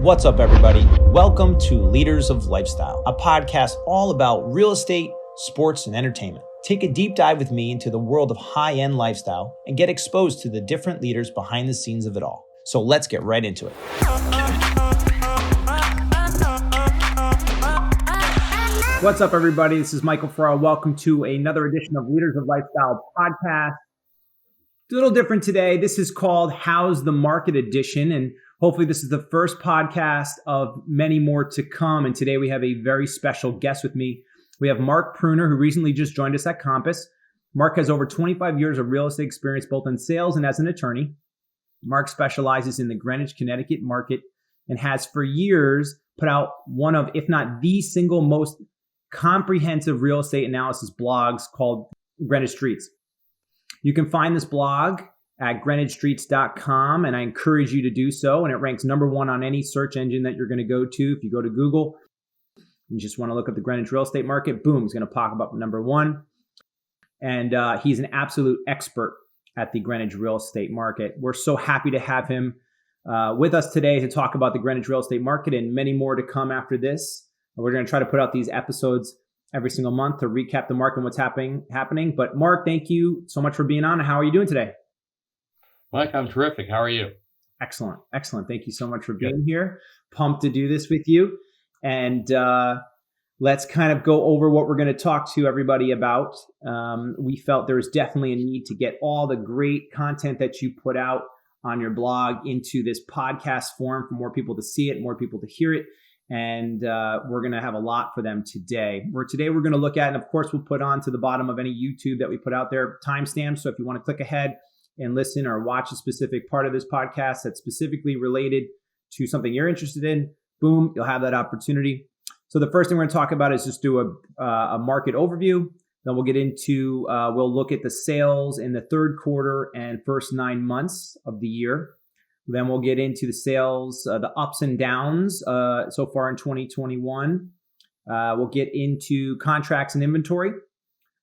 What's up, everybody? Welcome to Leaders of Lifestyle, a podcast all about real estate, sports, and entertainment. Take a deep dive with me into the world of high-end lifestyle and get exposed to the different leaders behind the scenes of it all. So let's get right into it. What's up, everybody? This is Michael Ferraro. Welcome to another edition of Leaders of Lifestyle podcast. It's a little different today. This is called How's the Market Edition, and hopefully this is the first podcast of many more to come. And today we have a very special guest with me. We have Mark Pruner, who recently just joined us at Compass. Mark has over 25 years of real estate experience, both in sales and as an attorney. Mark specializes in the Greenwich, Connecticut market and has for years put out one of, if not the single most comprehensive real estate analysis blogs called Greenwich Streets. You can find this blog at greenwichstreets.com, and I encourage you to do so. And it ranks number one on any search engine that you're going to go to. If you go to Google, you just want to look up the Greenwich real estate market, boom, it's going to pop up number one. And he's an absolute expert at the Greenwich real estate market. We're so happy to have him with us today to talk about the Greenwich real estate market and many more to come after this. We're going to try to put out these episodes every single month to recap the market and what's happening. But Mark, thank you so much for being on. How are you doing today? Mike, I'm terrific. How are you? Excellent. Thank you so much for being here. Pumped to do this with you. And let's kind of go over what we're going to talk to everybody about. We felt there was definitely a need to get all the great content that you put out on your blog into this podcast form for more people to see it, more people to hear it. And we're going to have a lot for them today. Today we're going to look at, and of course we'll put on to the bottom of any YouTube that we put out there, timestamps. So if you want to click ahead and listen or watch a specific part of this podcast that's specifically related to something you're interested in, boom, you'll have that opportunity. So the first thing we're going to talk about is just do a market overview. Then we'll get into, we'll look at the sales in the third quarter and first 9 months of the year. Then we'll get into the sales, the ups and downs so far in 2021. We'll get into contracts and inventory.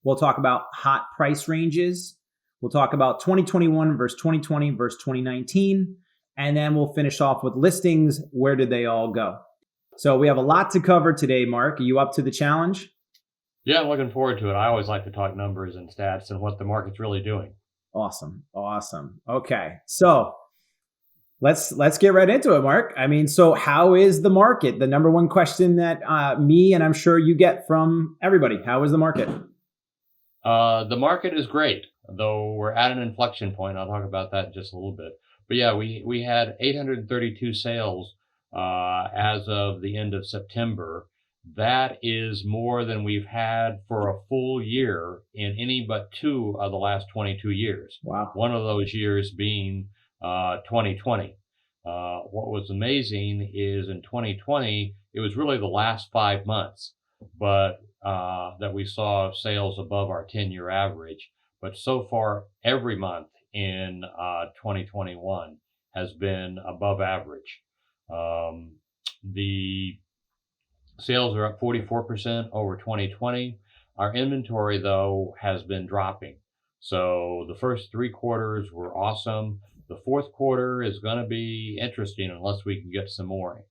We'll talk about hot price ranges. We'll talk about 2021 versus 2020 versus 2019. And then we'll finish off with listings. Where did they all go? So we have a lot to cover today, Mark. Are you up to the challenge? Yeah, I'm looking forward to it. I always like to talk numbers and stats and what the market's really doing. Awesome. Okay, so let's get right into it, Mark. I mean, so how is the market? The number one question that me and I'm sure you get from everybody. How is the market? The market is great, though we're at an inflection point. I'll talk about that in just a little bit. But yeah, we had 832 sales as of the end of September. That is more than we've had for a full year in any but two of the last 22 years. Wow. One of those years being 2020. What was amazing is in 2020, it was really the last 5 months, but that we saw sales above our 10-year average. But so far, every month in 2021 has been above average. The sales are up 44% over 2020. Our inventory, though, has been dropping. So the first 3 quarters were awesome. The fourth quarter is going to be interesting unless we can get some more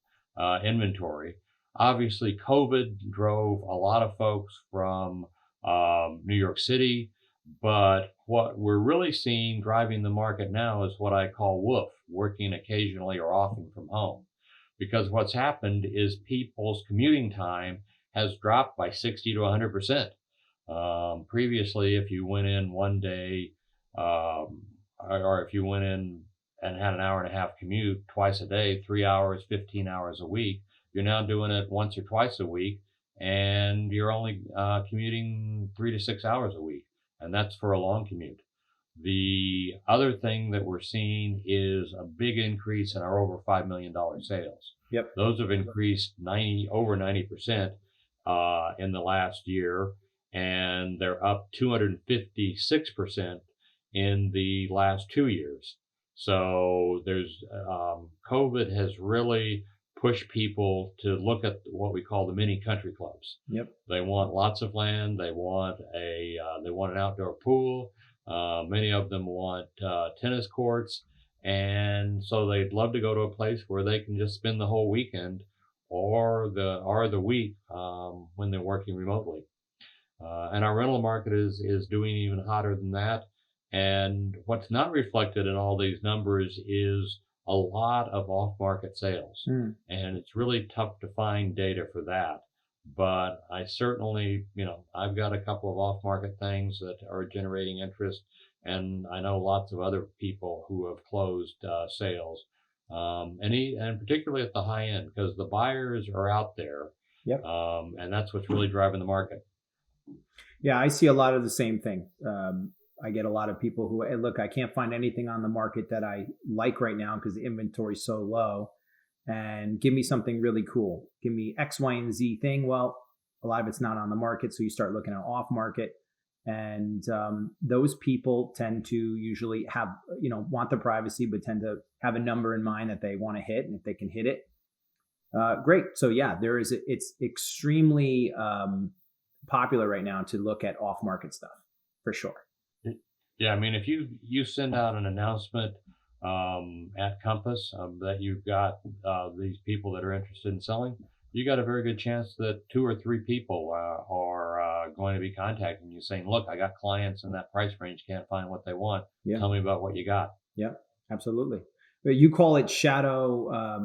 inventory. Obviously, COVID drove a lot of folks from New York City, but what we're really seeing driving the market now is what I call WOOF, working occasionally or often from home. Because what's happened is people's commuting time has dropped by 60 to 100%. Previously, if you went in one day, or if you went in and had an hour and a half commute twice a day, 3 hours, 15 hours a week, you're now doing it once or twice a week, and you're only commuting 3 to 6 hours a week, and that's for a long commute. The other thing that we're seeing is a big increase in our over $5 million sales. Yep. Those have increased over 90% in the last year, and they're up 256% in the last 2 years. So there's COVID has really push people to look at what we call the mini country clubs. Yep. They want lots of land. They want an outdoor pool. Many of them want tennis courts, and so they'd love to go to a place where they can just spend the whole weekend or the week when they're working remotely. And our rental market is doing even hotter than that. And what's not reflected in all these numbers is a lot of off-market sales. Mm. And it's really tough to find data for that. But I certainly, I've got a couple of off-market things that are generating interest, and I know lots of other people who have closed sales, and particularly at the high end, because the buyers are out there, Yep. and that's what's really driving the market. Yeah, I see a lot of the same thing. I get a lot of people who, hey, look, I can't find anything on the market that I like right now because the inventory is so low. And give me something really cool. Give me X, Y, and Z thing. Well, a lot of it's not on the market, so you start looking at off market. And those people tend to usually have, want the privacy, but tend to have a number in mind that they want to hit, and if they can hit it, great. So yeah, it's extremely popular right now to look at off-market stuff for sure. Yeah, I mean, if you send out an announcement at Compass that you've got these people that are interested in selling, you got a very good chance that 2 or 3 people are going to be contacting you saying, "Look, I got clients in that price range, can't find what they want. Yeah. Tell me about what you got." Yeah, absolutely. But you call it shadow.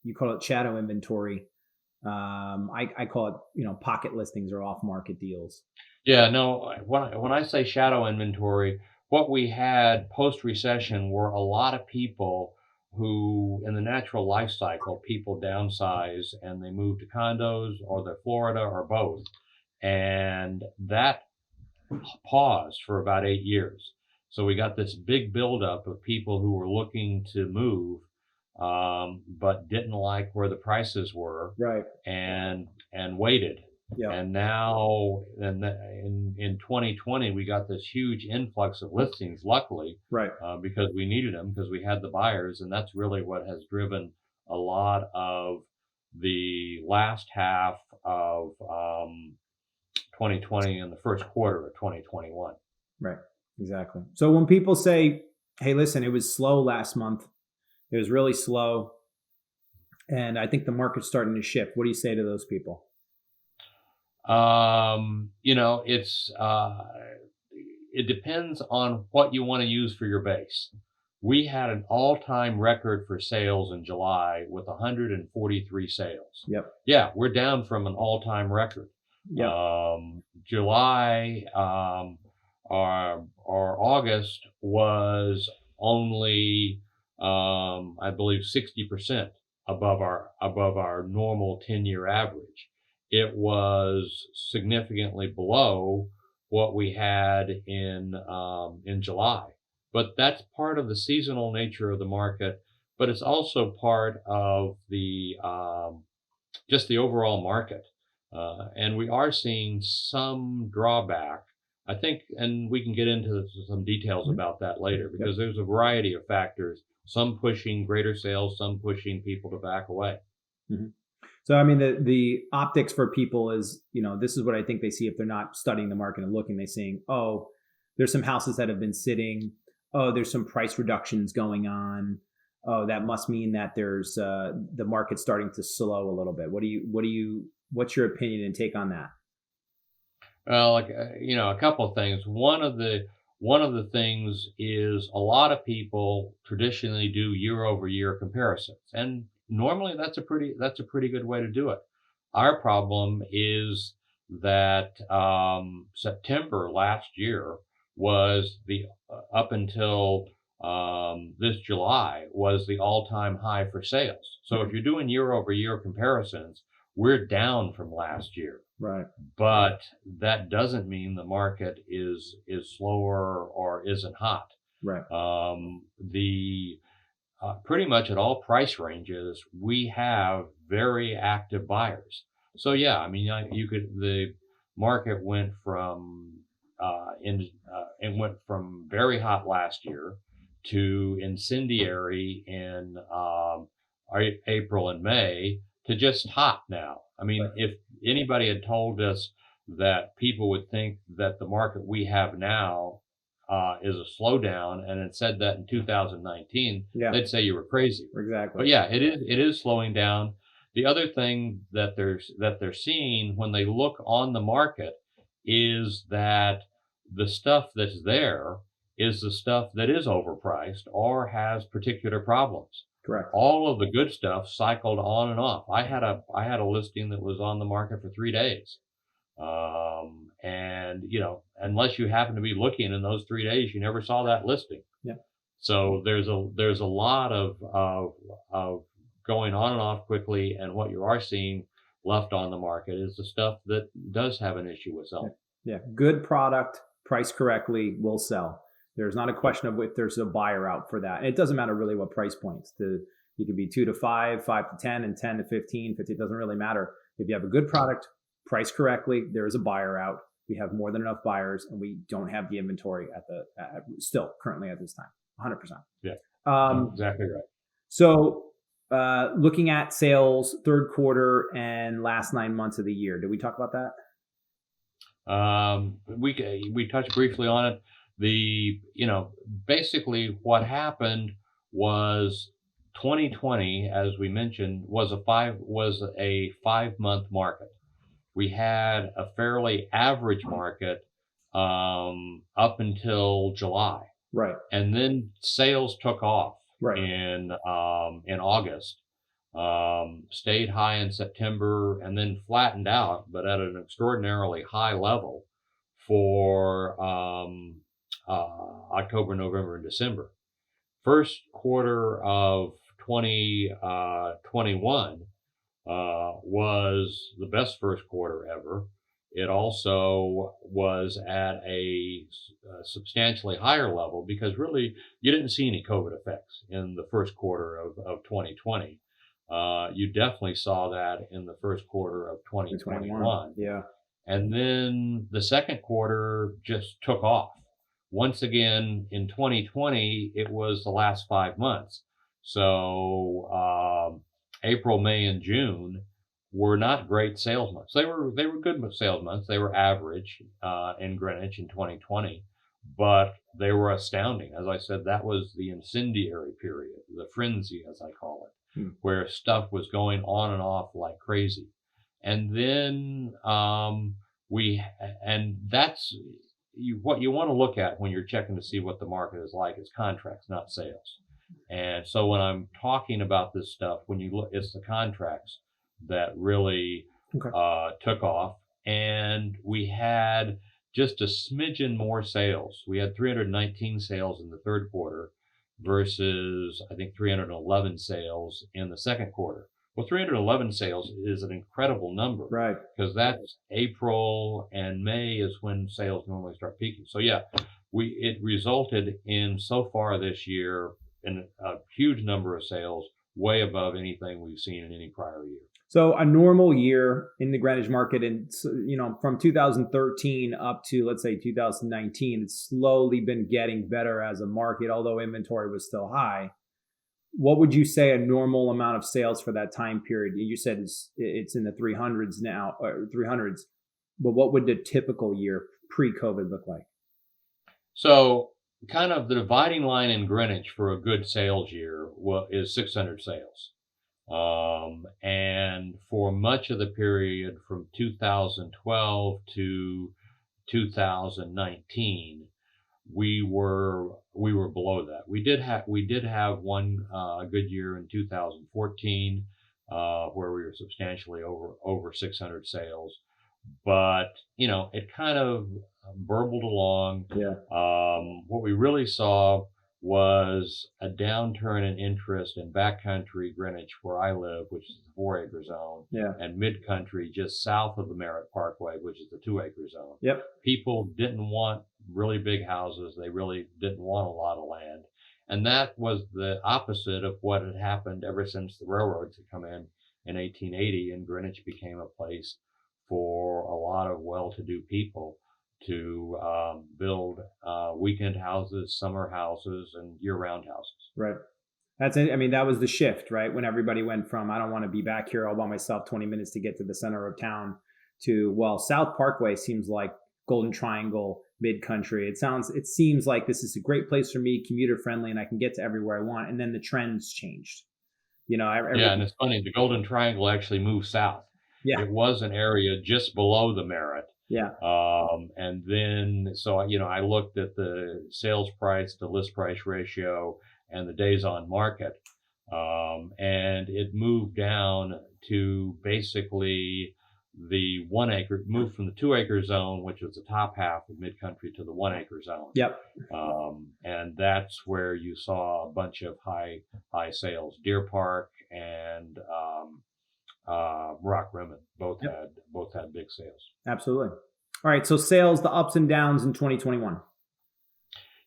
You call it shadow inventory. I call it, pocket listings or off-market deals. Yeah, no, when I say shadow inventory, what we had post-recession were a lot of people who, in the natural life cycle, people downsize and they move to condos or they're Florida or both. And that paused for about 8 years. So we got this big buildup of people who were looking to move, but didn't like where the prices were, Right. and waited. Yeah. And now in 2020, we got this huge influx of listings, luckily, Right. because we needed them because we had the buyers. And that's really what has driven a lot of the last half of 2020 and the first quarter of 2021. Right. Exactly. So when people say, hey, listen, it was slow last month, it was really slow, and I think the market's starting to shift, what do you say to those people? It's it depends on what you want to use for your base. We had an all-time record for sales in July with 143 sales. Yep. Yeah, we're down from an all-time record. Yep. July or August was only I believe 60% above our normal 10-year average. It was significantly below what we had in July. But that's part of the seasonal nature of the market, but it's also part of the just the overall market. And we are seeing some drawback, I think, and we can get into some details about that later, because there's a variety of factors, some pushing greater sales, some pushing people to back away. Mm-hmm. So, I mean, the optics for people is, this is what I think they see if they're not studying the market and looking. They're saying, oh, there's some houses that have been sitting. Oh, there's some price reductions going on. Oh, that must mean that there's the market's starting to slow a little bit. What's your opinion and take on that? Well, a couple of things. One of the things is a lot of people traditionally do year-over-year comparisons, and normally that's a pretty good way to do it. Our problem is that September last year was up until this July was the all-time high for sales. So if you're doing year-over-year comparisons, we're down from last year. Right. But that doesn't mean the market is slower or isn't hot. Right. Pretty much at all price ranges, we have very active buyers. So yeah, I mean, the market went from it went from very hot last year to incendiary in April and May to just hot now. I mean, if anybody had told us that people would think that the market we have now is a slowdown, and it said that in 2019, Yeah, they'd say you were crazy. exactly. But yeah, it is slowing down. The other thing that they're seeing when they look on the market is that the stuff that's there is the stuff that is overpriced or has particular problems. Correct. All of the good stuff cycled on and off. I had a listing that was on the market for 3 days. And unless you happen to be looking in those 3 days, you never saw that listing. Yeah. So there's a lot of going on and off quickly, and what you are seeing left on the market is the stuff that does have an issue with selling. Yeah. Good product, priced correctly, will sell. There's not a question of if there's a buyer out for that. And it doesn't matter really what price points. You could be 2 to 5, 5 to 10, and 10 to 15, 50. It doesn't really matter. If you have a good product, priced correctly, there is a buyer out. We have more than enough buyers, and we don't have the inventory still currently at this time. 100%. Yeah, exactly right. So looking at sales third quarter and last 9 months of the year, did we talk about that? We touched briefly on it. Basically what happened was 2020, as we mentioned, was a 5-month market. We had a fairly average market up until July. Right. And then sales took off right. in August, stayed high in September, and then flattened out, but at an extraordinarily high level for October, November, and December. First quarter of 2021 was the best first quarter ever. It also was at a substantially higher level because really you didn't see any COVID effects in the first quarter of 2020. You definitely saw that in the first quarter of 2021. Yeah. And then the second quarter just took off. Once again, in 2020, it was the last 5 months. So April, May, and June were not great sales months. They were good sales months. They were average in Greenwich in 2020, but they were astounding. As I said, that was the incendiary period, the frenzy, as I call it, where stuff was going on and off like crazy. And then that's what you want to look at when you're checking to see what the market is like is contracts, not sales. And so when I'm talking about this stuff, when you look, it's the contracts that really took off. And we had just a smidgen more sales. We had 319 sales in the third quarter versus, I think, 311 sales in the second quarter. Well, 311 sales is an incredible number, right? Because that's April and May is when sales normally start peaking. So yeah, it resulted in so far this year in a huge number of sales, way above anything we've seen in any prior year. So a normal year in the Greenwich market, and from 2013 up to let's say 2019, it's slowly been getting better as a market, although inventory was still high. What would you say a normal amount of sales for that time period? You said it's in the 300s now, or 300s, but what would the typical year pre-COVID look like? So kind of the dividing line in Greenwich for a good sales year is 600 sales. And for much of the period from 2012 to 2019, we were below that. We did have one good year in 2014 where we were substantially over 600 sales, but it kind of burbled along. Yeah. What we really saw was a downturn in interest in backcountry Greenwich, where I live, which is the 4-acre zone, and mid-country just south of the Merritt Parkway, which is the 2-acre zone. Yep. People didn't want really big houses. They really didn't want a lot of land. And that was the opposite of what had happened ever since the railroads had come in 1880, and Greenwich became a place for a lot of well-to-do people to build weekend houses, summer houses, and year-round houses. Right. That's it. I mean, that was the shift, right? When everybody went from, I don't want to be back here all by myself 20 minutes to get to the center of town to, well, South Parkway seems like Golden Triangle, mid-country. It seems like this is a great place for me, commuter friendly, and I can get to everywhere I want. And then the trends changed. Yeah, and it's funny, the Golden Triangle actually moved south. Yeah. It was an area just below the Merritt. Yeah. And then, so, I looked at the sales price to list price ratio and the days on market. And it moved down to basically the 1 acre, moved from the 2 acre zone, which was the top half of mid country, to the 1 acre zone. Yep. And that's where you saw a bunch of high sales. Deer Park and Rock Rimmon both had big sales. Absolutely. All right. So sales, the ups and downs in 2021.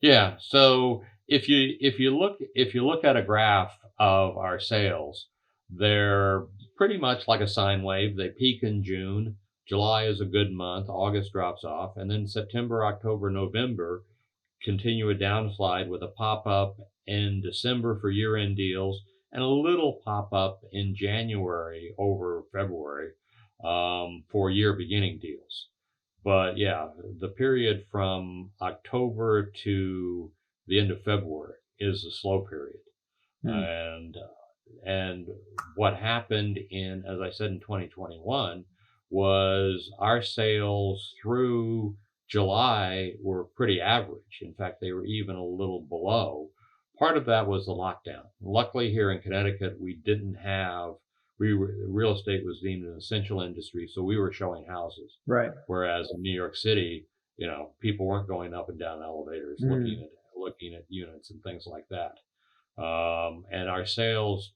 Yeah. So if you look at a graph of our sales, they're pretty much like a sine wave. They peak in June. July is a good month. August drops off, and then September, October, November continue a downslide with a pop up in December for year-end deals and a little pop up in January over February for year beginning deals. But yeah, the period from October to the end of February is a slow period. And what happened as I said, in 2021 was our sales through July were pretty average. In fact, they were even a little below. Part of that was the lockdown. Luckily here in Connecticut, real estate was deemed an essential industry, so we were showing houses. Right. Whereas in New York City, people weren't going up and down elevators looking at units and things like that. And our sales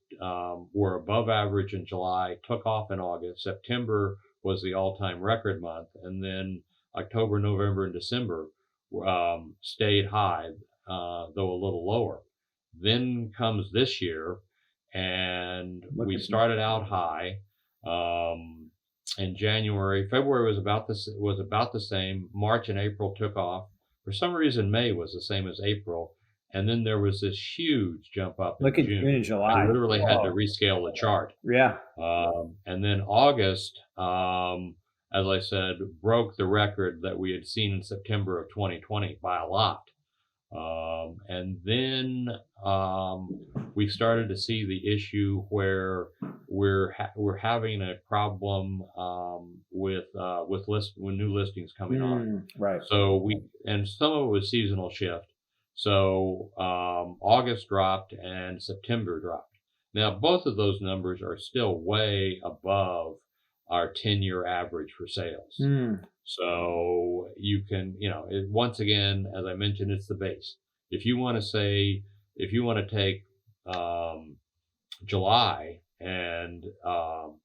were above average in July, took off in August. September was the all-time record month, and then October, November, and December stayed high, though a little lower. Then comes this year, and we started out high in January. February was about the same. March and April took off. For some reason, May was the same as April. And then there was this huge jump up in June. June and July. I literally had to rescale the chart. Yeah. And then August, as I said, broke the record that we had seen in September of 2020 by a lot. And then we started to see the issue where we're having a problem with new listings coming on. Right. So some of it was seasonal shift. So August dropped and September dropped. Now, both of those numbers are still way above our 10-year average for sales. So you can, once again, as I mentioned, it's the base. If you want to take July and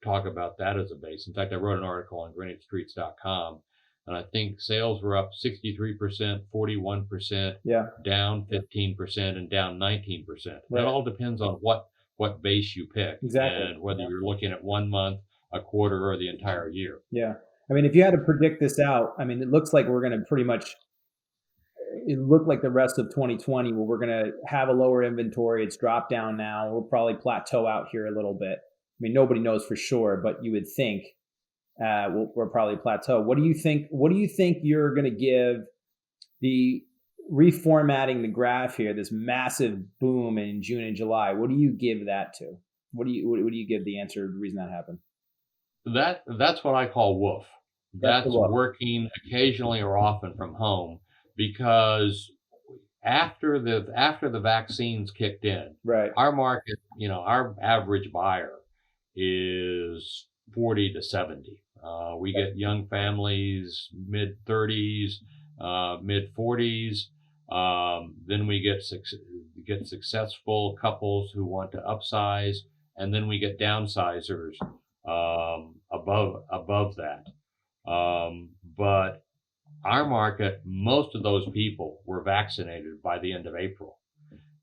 talk about that as a base. In fact, I wrote an article on GreenwichStreets.com. And I think sales were up 63%, 41%, down 15%, and down 19%. Right. That all depends on what base you pick. Exactly. And whether you're looking at 1 month, a quarter, or the entire year. Yeah. I mean, if you had to predict this out, I mean, it looks like we're going to it looked like the rest of 2020 where we're going to have a lower inventory. It's dropped down now. We'll probably plateau out here a little bit. I mean, nobody knows for sure, but you would think we're probably plateau. What do you think you're going to give the reformatting the graph here, this massive boom in June and July? What do you give that to? What do you give the answer, the reason that happened? That's what I call woof. That's working occasionally or often from home, because after the vaccines kicked in, right, our market, our average buyer is 40 to 70. We get young families, mid 30s, mid 40s. Then we get successful couples who want to upsize, and then we get downsizers above that. But our market, most of those people were vaccinated by the end of April.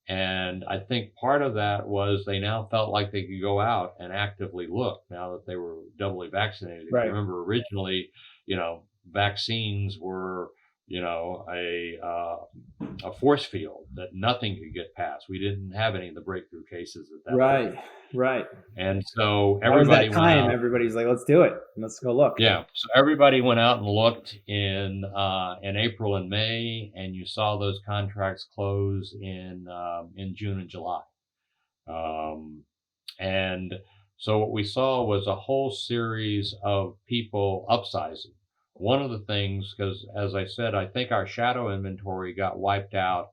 And I think part of that was they now felt like they could go out and actively look now that they were doubly vaccinated. Right. If you remember originally, vaccines were a force field that nothing could get past. We didn't have any of the breakthrough cases at that Right, point. right. And so That was everybody that went time. out. Everybody's like, let's do it. Let's go look. Yeah. So everybody went out and looked in April and May, and you saw those contracts close in June and July. And so what we saw was a whole series of people upsizing. One of the things, because as I said, I think our shadow inventory got wiped out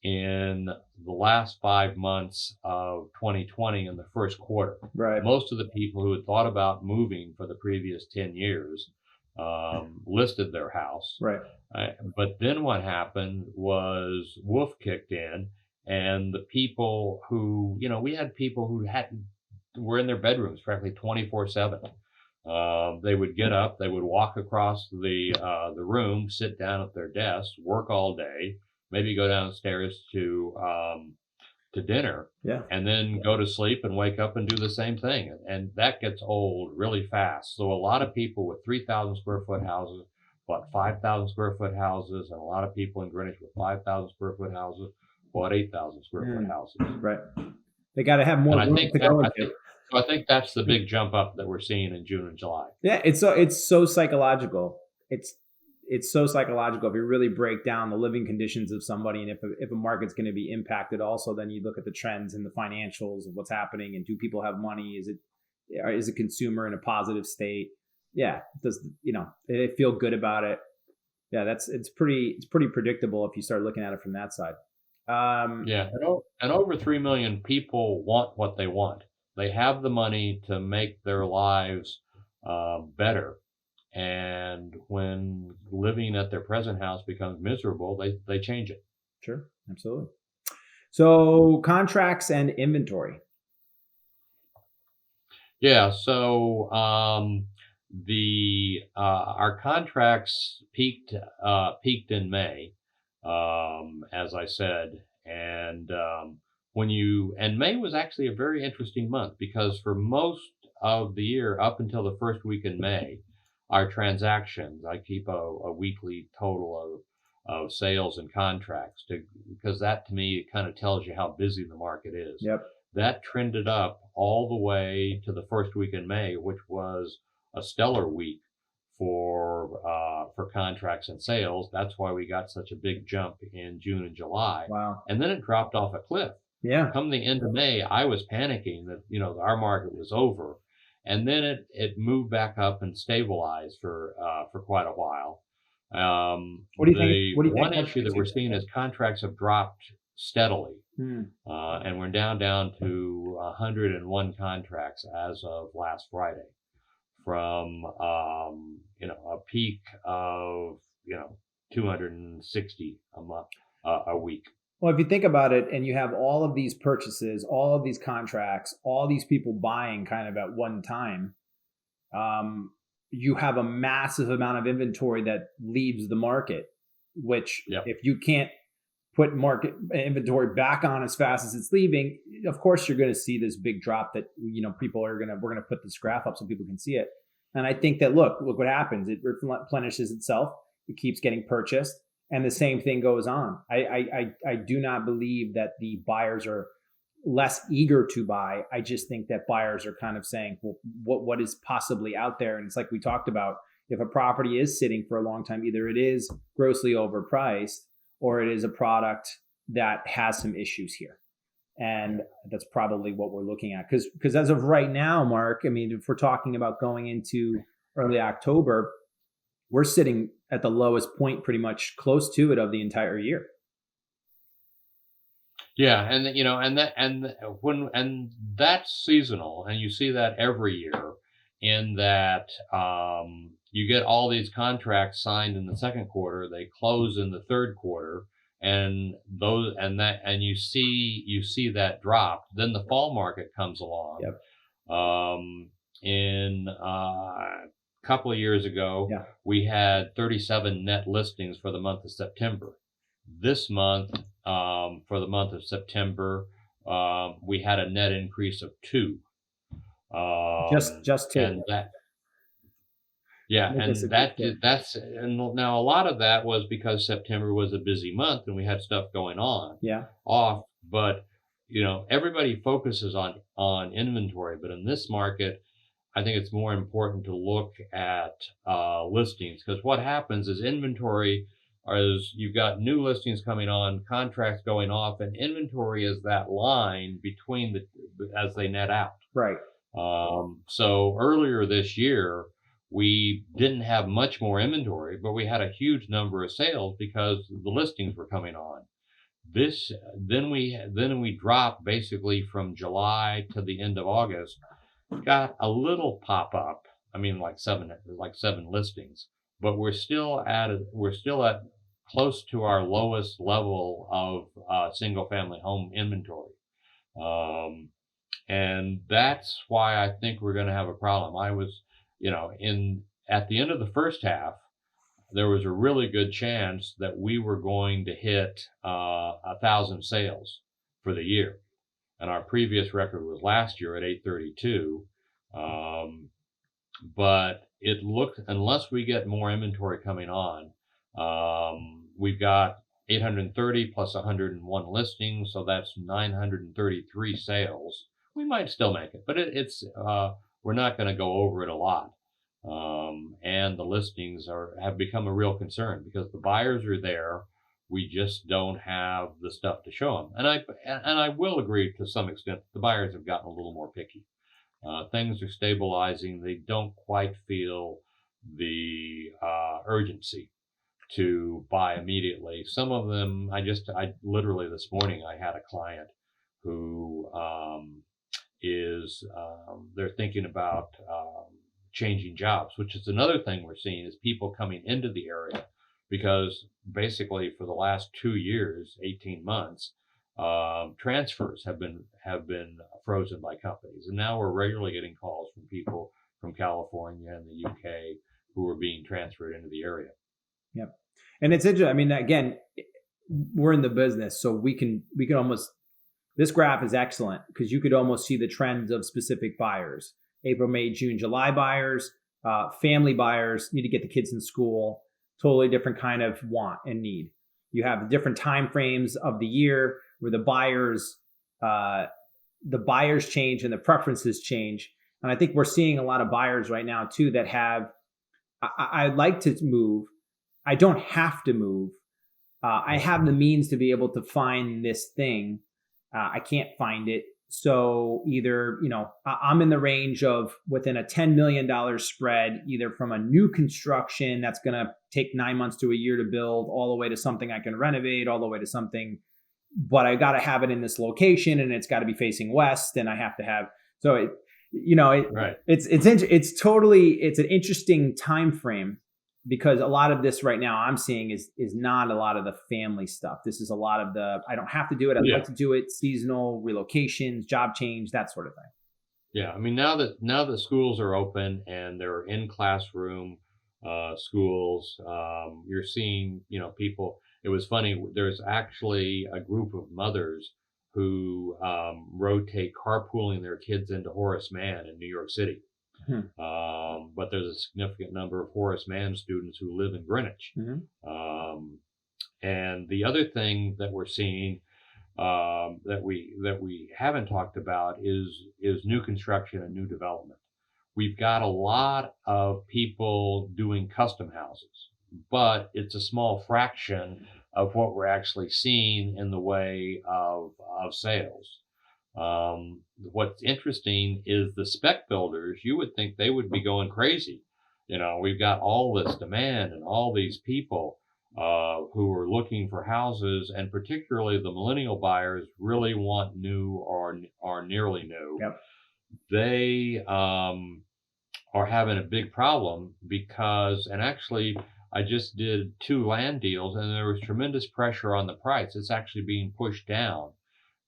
in the last 5 months of 2020 in the first quarter. Right. Most of the people who had thought about moving for the previous 10 years listed their house. Right. But then what happened was Wolf kicked in, and the people who, we had people who were in their bedrooms practically 24/7. They would get up, they would walk across the room, sit down at their desk, work all day, maybe go downstairs to dinner, and then go to sleep and wake up and do the same thing. And that gets old really fast. So a lot of people with 3,000 square foot houses bought 5,000 square foot houses, and a lot of people in Greenwich with 5,000 square foot houses bought 8,000 square foot houses. Right. They got to have more room to go into. So I think that's the big jump up that we're seeing in June and July. Yeah, it's so psychological. It's so psychological. If you really break down the living conditions of somebody, and if a market's going to be impacted, also then you look at the trends and the financials of what's happening, and do people have money? Is a consumer in a positive state? Yeah, does they feel good about it? Yeah, it's pretty predictable if you start looking at it from that side. And over 3 million people want what they want. They have the money to make their lives better. And when living at their present house becomes miserable, they change it. Sure, absolutely. So contracts and inventory. Yeah. So our contracts peaked in May, as I said, and May was actually a very interesting month, because for most of the year, up until the first week in May, our transactions, I keep a weekly total of sales and contracts, because that to me kind of tells you how busy the market is. Yep. That trended up all the way to the first week in May, which was a stellar week for contracts and sales. That's why we got such a big jump in June and July. Wow. And then it dropped off a cliff. Yeah. Come the end of May, I was panicking that our market was over, and then it moved back up and stabilized for quite a while. What do you think? One issue that we're seeing is contracts have dropped steadily, and we're down to 101 contracts as of last Friday, from a peak of 260 a month a week. Well, if you think about it, and you have all of these purchases, all of these contracts, all these people buying kind of at one time, you have a massive amount of inventory that leaves the market, which if you can't put market inventory back on as fast as it's leaving, of course you're going to see this big drop that, we're going to put this graph up so people can see it. And I think that, look what happens. It replenishes itself. It keeps getting purchased. And the same thing goes on. I do not believe that the buyers are less eager to buy. I just think that buyers are kind of saying, well, what is possibly out there? And it's like we talked about, if a property is sitting for a long time, either it is grossly overpriced or it is a product that has some issues here. And that's probably what we're looking at. Because as of right now, Mark, I mean, if we're talking about going into early October, we're sitting at the lowest point, pretty much close to it, of the entire year. Yeah, and that's seasonal, and you see that every year, in that you get all these contracts signed in the second quarter, they close in the third quarter, and you see that drop. Then the fall market comes along. Yep. In couple of years ago, we had 37 net listings for the month of September. This month, for the month of September, we had a net increase of 2. Just 2. And Yeah, Make us a and good fit. that's and now a lot of that was because September was a busy month and we had stuff going on Yeah. off, but everybody focuses on inventory, but in this market, I think it's more important to look at listings, because what happens is inventory is you've got new listings coming on, contracts going off, and inventory is that line between as they net out. Right. So earlier this year, we didn't have much more inventory, but we had a huge number of sales because the listings were coming on. Then we dropped basically from July to the end of August. Got a little pop up. I mean, like seven listings, but we're still at close to our lowest level of single family home inventory. And that's why I think we're going to have a problem. I was, at the end of the first half, there was a really good chance that we were going to hit 1,000 sales for the year. And our previous record was last year at 832. But it looked, unless we get more inventory coming on, we've got 830 plus 101 listings, so that's 933 sales. We might still make it, but we're not going to go over it a lot. And the listings have become a real concern because the buyers are there. We just don't have the stuff to show them. And I will agree to some extent, the buyers have gotten a little more picky. Things are stabilizing. They don't quite feel the urgency to buy immediately. Some of them, I literally this morning, I had a client who they're thinking about changing jobs, which is another thing we're seeing is people coming into the area because basically for the last 2 years, 18 months, transfers have been frozen by companies. And now we're regularly getting calls from people from California and the UK who are being transferred into the area. Yep. And it's interesting. I mean, again, we're in the business, so we can almost, this graph is excellent because you could almost see the trends of specific buyers. April, May, June, July buyers, family buyers need to get the kids in school, totally different kind of want and need. You have different time frames of the year where the buyers change and the preferences change. And I think we're seeing a lot of buyers right now too that have, I'd like to move. I don't have to move. I have the means to be able to find this thing. I can't find it. So either, I'm in the range of within a $10 million spread, either from a new construction that's going to take 9 months to a year to build, all the way to something I can renovate, all the way to something, but I got to have it in this location and it's got to be facing west, and I have to have, so Right. It's an interesting time frame because a lot of this right now I'm seeing is not a lot of the family stuff. This is a lot of the, I don't have to do it. I'd like to do it, seasonal relocations, job change, that sort of thing. Yeah. I mean, now that schools are open and they're in classroom schools, you're seeing, people. It was funny. There's actually a group of mothers who rotate carpooling their kids into Horace Mann in New York City. But there's a significant number of Horace Mann students who live in Greenwich. And the other thing that we're seeing that we haven't talked about is new construction and new development. We've got a lot of people doing custom houses, but it's a small fraction of what we're actually seeing in the way of sales. What's interesting is the spec builders. You would think they would be going crazy. We've got all this demand and all these people who are looking for houses, and particularly the millennial buyers really want new or nearly new. Yep. They are having a big problem because, and actually I just did 2 land deals and there was tremendous pressure on the price. It's actually being pushed down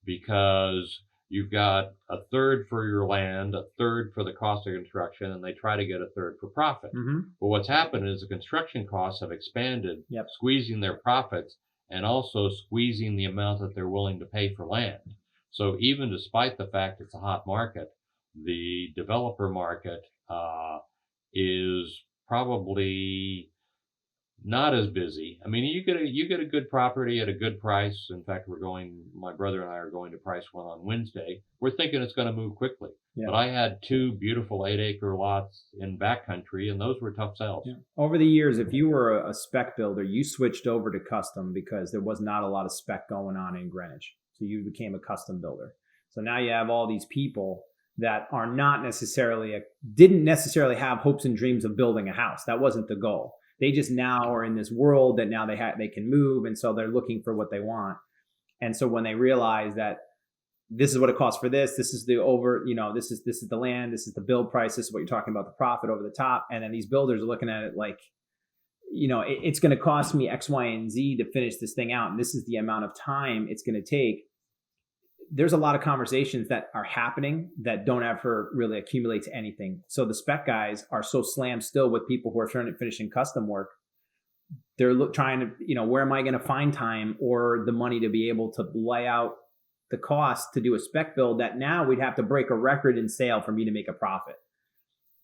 because you've got a third for your land, a third for the cost of construction, and they try to get a third for profit. But what's happened is the construction costs have expanded, squeezing their profits and also squeezing the amount that they're willing to pay for land. So even despite the fact it's a hot market, the developer market is probably not as busy. I mean, you get a good property at a good price. In fact, my brother and I are going to price one on Wednesday. We're thinking it's going to move quickly. Yeah. But I had 2 beautiful 8-acre lots in backcountry, and those were tough sales. Yeah. Over the years, if you were a spec builder, you switched over to custom because there was not a lot of spec going on in Greenwich. So you became a custom builder. So now you have all these people that are didn't necessarily have hopes and dreams of building a house. That wasn't the goal. They just now are in this world that now they can move, and so they're looking for what they want. And so when they realize that this is what it costs for this is the this is the land, this is the build price, this is what you're talking about, the profit over the top, and then these builders are looking at it like, it's going to cost me X, Y, and Z to finish this thing out, and this is the amount of time it's going to take. There's a lot of conversations that are happening that don't ever really accumulate to anything. So the spec guys are so slammed still with people who are finishing custom work. They're trying to, where am I going to find time or the money to be able to lay out the cost to do a spec build that now we'd have to break a record in sale for me to make a profit.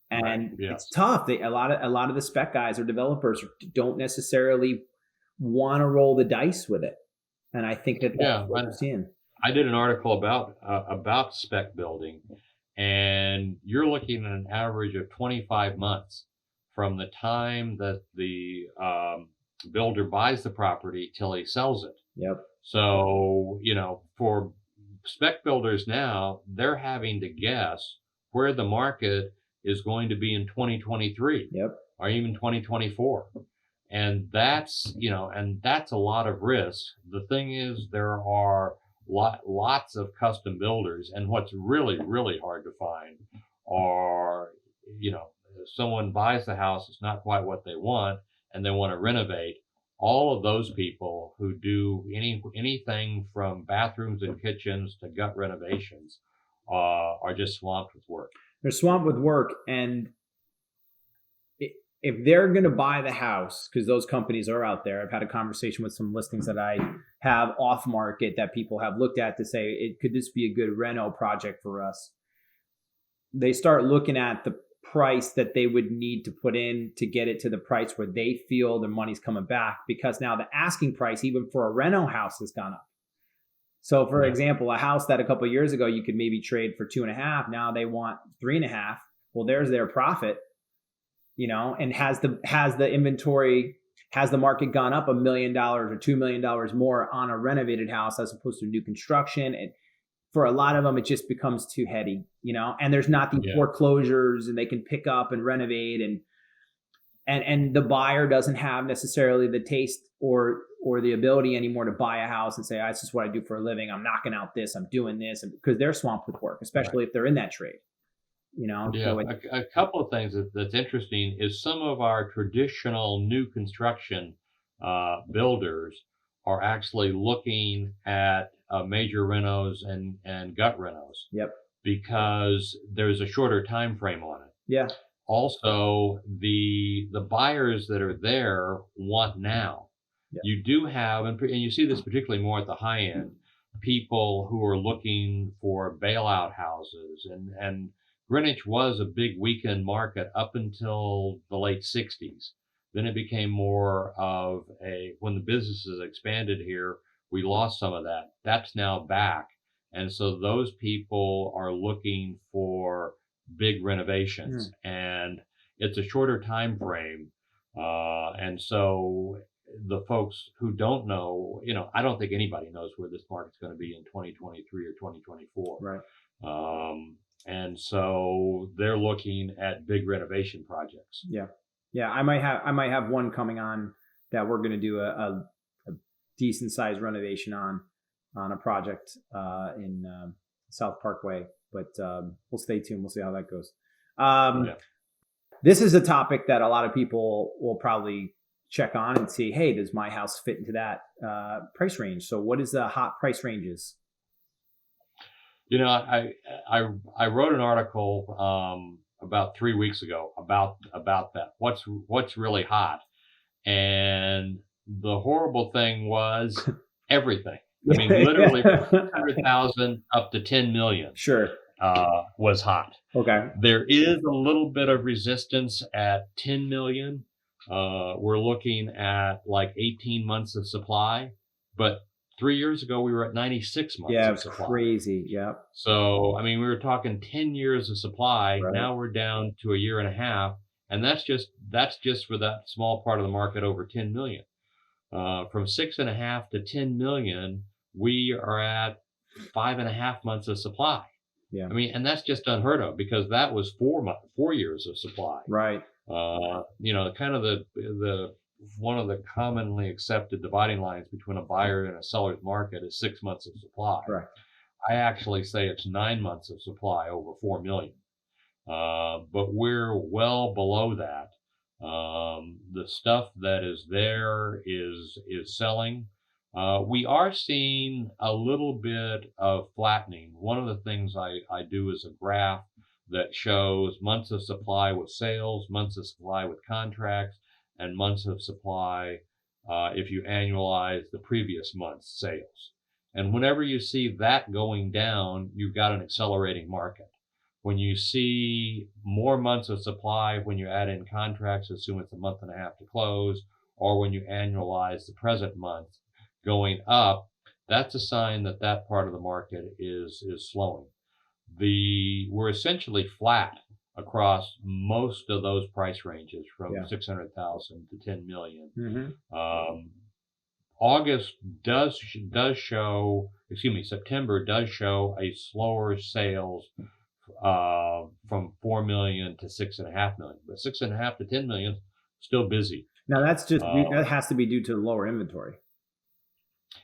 And right. Yes. It's tough. A lot of the spec guys or developers don't necessarily want to roll the dice with it. And I think that's what we're seeing. I did an article about spec building, and you're looking at an average of 25 months from the time that the builder buys the property till he sells it. Yep. So, for spec builders now, they're having to guess where the market is going to be in 2023. Yep. Or even 2024. And that's a lot of risk. The thing is, there are lots of custom builders, and what's really, really hard to find are, if someone buys the house, it's not quite what they want, and they want to renovate. All of those people who do anything from bathrooms and kitchens to gut renovations are just swamped with work. They're swamped with work, and if they're going to buy the house, because those companies are out there, I've had a conversation with some listings that I have off market that people have looked at to say, could this be a good reno project for us? They start looking at the price that they would need to put in to get it to the price where they feel their money's coming back, because now the asking price, even for a reno house, has gone up. So for example, a house that a couple of years ago you could maybe trade for 2.5, now they want 3.5. Well, there's their profit. And has the inventory, has the market gone up $1 million or $2 million more on a renovated house as opposed to new construction? And for a lot of them, it just becomes too heady, and there's not these foreclosures, and they can pick up and renovate, and the buyer doesn't have necessarily the taste or the ability anymore to buy a house and say, this is what I do for a living. I'm knocking out this, I'm doing this, because they're swamped with work, especially if they're in that trade. So a couple of things that's interesting is some of our traditional new construction builders are actually looking at major renos and gut renos. Yep. Because there's a shorter time frame on it. Yeah. Also, the buyers that are there want now. Yeah. You do have, and you see this particularly more at the high end, people who are looking for bailout houses, and Greenwich was a big weekend market up until the late 60s. Then it became more of when the businesses expanded here, we lost some of that. That's now back. And so those people are looking for big renovations, and it's a shorter time frame. And so the folks who don't know, I don't think anybody knows where this market's going to be in 2023 or 2024. Right. And so they're looking at big renovation projects. Yeah. Yeah. I might have one coming on that we're going to do a decent sized renovation on a project in South Parkway, but we'll stay tuned. We'll see how that goes. This is a topic that a lot of people will probably check on and see, hey, does my house fit into that price range? So what is the hot price ranges? I wrote an article about 3 weeks ago about that. What's really hot? And the horrible thing was everything. I mean, literally 100,000 up to 10 million. Sure. was hot. Okay. There is a little bit of resistance at 10 million. We're looking at like 18 months of supply, but 3 years ago we were at 96 months Yeah, it of was supply. crazy. Yeah. So, I mean, we were talking 10 years of supply. Right. Now we're down to a year and a half, and that's just for that small part of the market over 10 million. From 6.5 to 10 million, we are at 5.5 months of supply. Yeah. I mean, and that's just unheard of because that was 4 years of supply. Right. Kind of the one of the commonly accepted dividing lines between a buyer and a seller's market is 6 months of supply. Right. I actually say it's 9 months of supply over 4 million. But we're well below that. The stuff that is there is selling. We are seeing a little bit of flattening. One of the things I do is a graph that shows months of supply with sales, months of supply with contracts, and months of supply if you annualize the previous month's sales. And whenever you see that going down, you've got an accelerating market. When you see more months of supply, when you add in contracts, assume it's a month and a half to close, or when you annualize the present month going up, that's a sign that that part of the market is slowing. We're essentially flat across most of those price ranges from 600,000 to 10 million. Mm-hmm. September does show a slower sales from 4 million to 6.5 million, but 6.5 to 10 million still busy. Now that's just that has to be due to the lower inventory.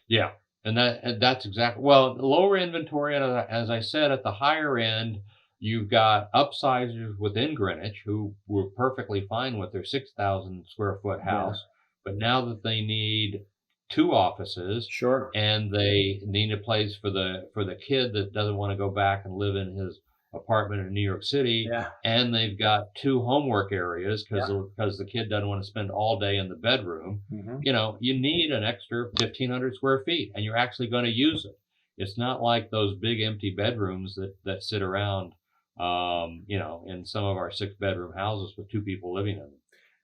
Yeah, and that's exactly lower inventory, and as I said, at the higher end, you've got upsizers within Greenwich who were perfectly fine with their 6,000 square foot house, but now that they need 2 offices, sure, and they need a place for the kid that doesn't want to go back and live in his apartment in New York City, and they've got 2 homework areas because the kid doesn't want to spend all day in the bedroom. Mm-hmm. You need an extra 1,500 square feet, and you're actually going to use it. It's not like those big empty bedrooms that sit around, in some of our 6-bedroom houses with 2 people living in them.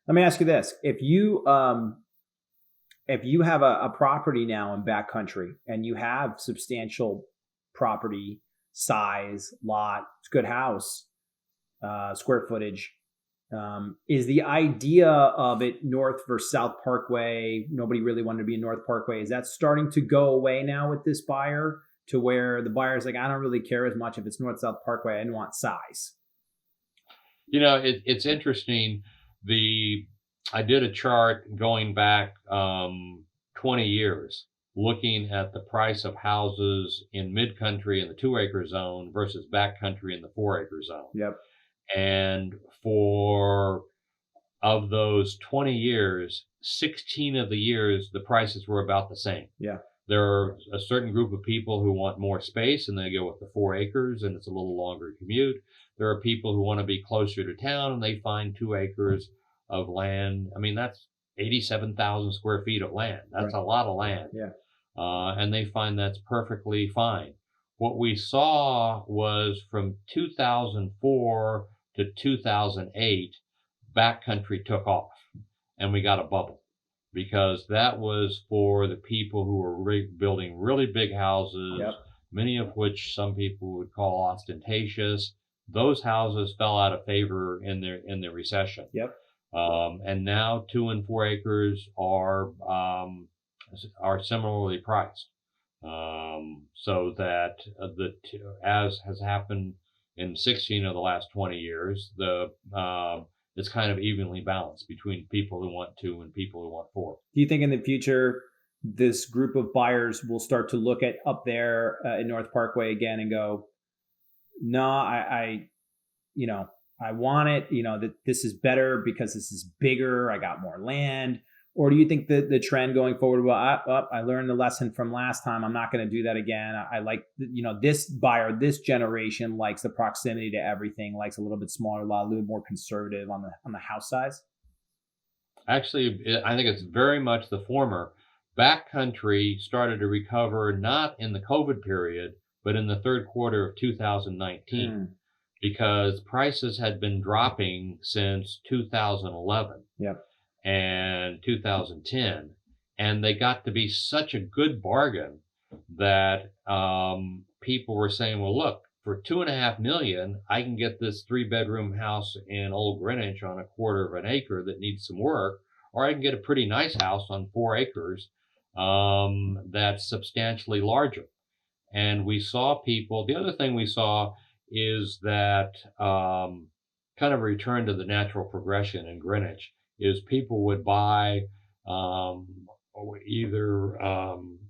Let me ask you this: if you have a property now in backcountry and you have substantial property size, lot, it's a good house, square footage, is the idea of it North versus South Parkway? Nobody really wanted to be in North Parkway. Is that starting to go away now with this buyer, to where the buyer's like, I don't really care as much if it's North South Parkway. I want size. It's interesting. I did a chart going back 20 years, looking at the price of houses in mid-country in the 2-acre zone versus backcountry in the 4-acre zone. Yep. And of those 20 years, 16 of the years, the prices were about the same. Yeah. There are a certain group of people who want more space and they go with the 4 acres and it's a little longer commute. There are people who want to be closer to town and they find 2 acres of land. I mean, that's 87,000 square feet of land. That's a lot of land. Yeah. And they find that's perfectly fine. What we saw was from 2004 to 2008, backcountry took off and we got a bubble, because that was for the people who were building really big houses, many of which some people would call ostentatious. Those houses fell out of favor in the recession. Yep. And now 2 and 4 acres are similarly priced. So that as has happened in 16 of the last 20 years, it's kind of evenly balanced between people who want 2 and people who want 4. Do you think in the future this group of buyers will start to look at up there in North Parkway again and go, no, I want it, that this is better because this is bigger, I got more land? Or do you think that the trend going forward, I learned the lesson from last time, I'm not going to do that again. I like, this buyer, this generation likes the proximity to everything, likes a little bit smaller lot, a little bit more conservative on the house size? Actually, I think it's very much the former. Backcountry started to recover not in the COVID period, but in the third quarter of 2019, because prices had been dropping since 2011 and 2010, and they got to be such a good bargain that people were saying, well, look, for $2.5 million, I can get this 3-bedroom house in Old Greenwich on 1/4 of an acre that needs some work, or I can get a pretty nice house on 4 acres that's substantially larger. And we saw people, the other thing we saw is that kind of a return to the natural progression in Greenwich is people would buy either,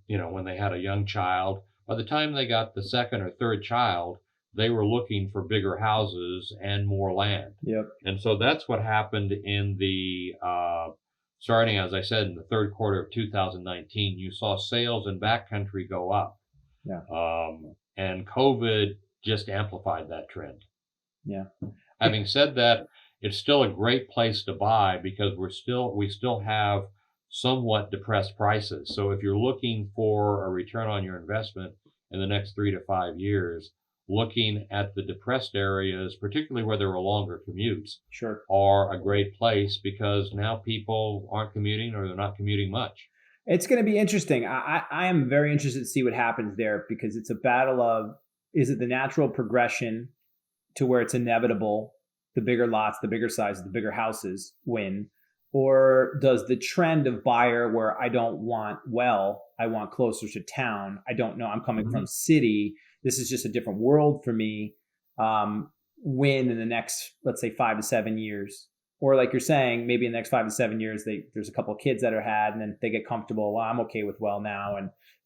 when they had a young child, by the time they got the second or third child, they were looking for bigger houses and more land. And so that's what happened in the, starting, as I said, in the third quarter of 2019, you saw sales in backcountry go up. And COVID just amplified that trend. Having said that, it's still a great place to buy because we still have somewhat depressed prices. So if you're looking for a return on your investment in the next 3 to 5 years, looking at the depressed areas, particularly where there are longer commutes, are a great place because now people aren't commuting or they're not commuting much. It's going to be interesting. I am very interested to see what happens there because it's a battle of, is it the natural progression to where it's inevitable, the bigger lots, the bigger sizes, the bigger houses win? Or does the trend of buyer where I don't want I want closer to town, I don't know, I'm coming from city, this is just a different world for me, win in the next, let's say 5 to 7 years? Or like you're saying, maybe in the next 5 to 7 years, there's a couple of kids that are had, and then they get comfortable. Well, I'm okay with now,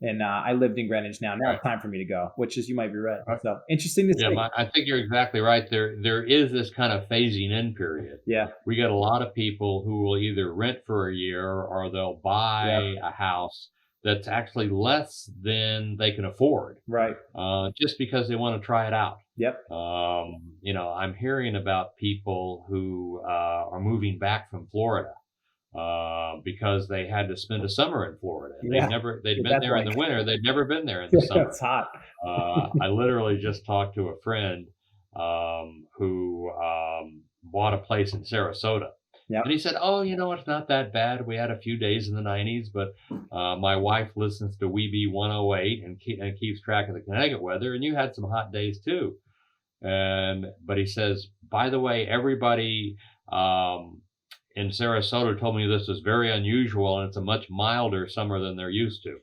and I lived in Greenwich now. Now it's time for me to go. Which is, you might be right. So interesting to see. I think you're exactly right. There is this kind of phasing in period. We got a lot of people who will either rent for a year or they'll buy a house that's actually less than they can afford. Just because they want to try it out. I'm hearing about people who are moving back from Florida because they had to spend a summer in Florida. They'd been there in the winter. They'd never been there in the summer. It's hot. I literally just talked to a friend who bought a place in Sarasota. And he said, oh, it's not that bad. We had a few days in the 90s, but my wife listens to Weeby 108 and keeps track of the Connecticut weather, and you had some hot days too. But he says, by the way, everybody in Sarasota told me this is very unusual and it's a much milder summer than they're used to.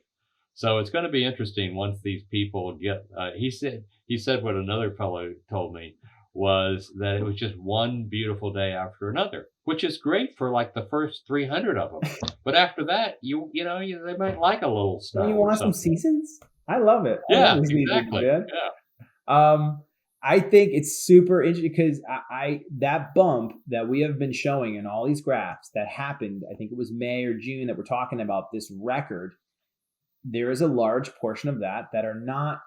So it's going to be interesting once these people get, he said what another fellow told me was that it was just one beautiful day after another, which is great for like the first 300 of them. But after that, they might like a little stuff. You want some seasons? I love it. Exactly. I think it's super interesting because that bump that we have been showing in all these graphs that happened, I think it was May or June that we're talking about this record. There is a large portion of that are not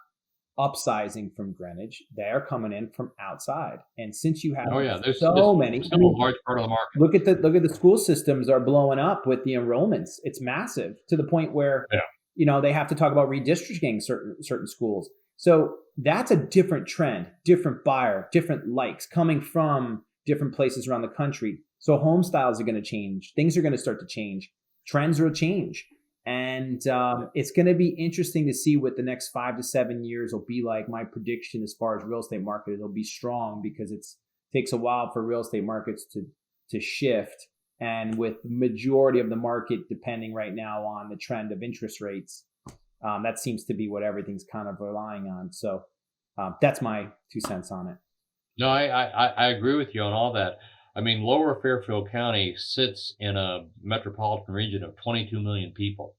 upsizing from Greenwich. They are coming in from outside. And since you have there's many, still a large part of the market. Look at the school systems are blowing up with the enrollments. It's massive to the point where they have to talk about redistricting certain schools. So that's a different trend, different buyer, different likes coming from different places around the country. So home styles are going to change. Things are going to start to change. Trends will change. And it's going to be interesting to see what the next 5 to 7 years will be like. My prediction as far as real estate market, it'll be strong because it takes a while for real estate markets to shift. And with the majority of the market depending right now on the trend of interest rates, that seems to be what everything's kind of relying on. So that's my 2 cents on it. No, I agree with you on all that. I mean, Lower Fairfield County sits in a metropolitan region of 22 million people.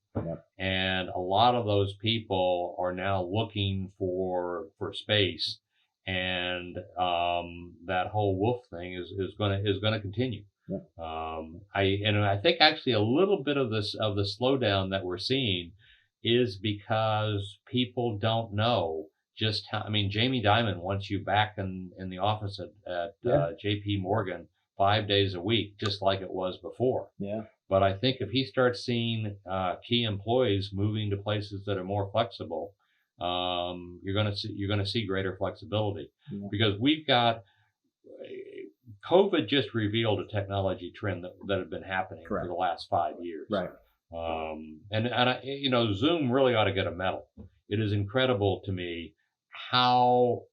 And a lot of those people are now looking for space. And that whole wolf thing is going to continue. I think actually a little bit of the slowdown that we're seeing is because people don't know just how. I mean, Jamie Dimon wants you back in the office at JP Morgan 5 days a week, just like it was before. But I think if he starts seeing key employees moving to places that are more flexible, you're going to see greater flexibility Yeah. because we've got COVID just revealed a technology trend that had been happening Correct. for the last 5 years. Right. And I, Zoom really ought to get a medal. It is incredible to me how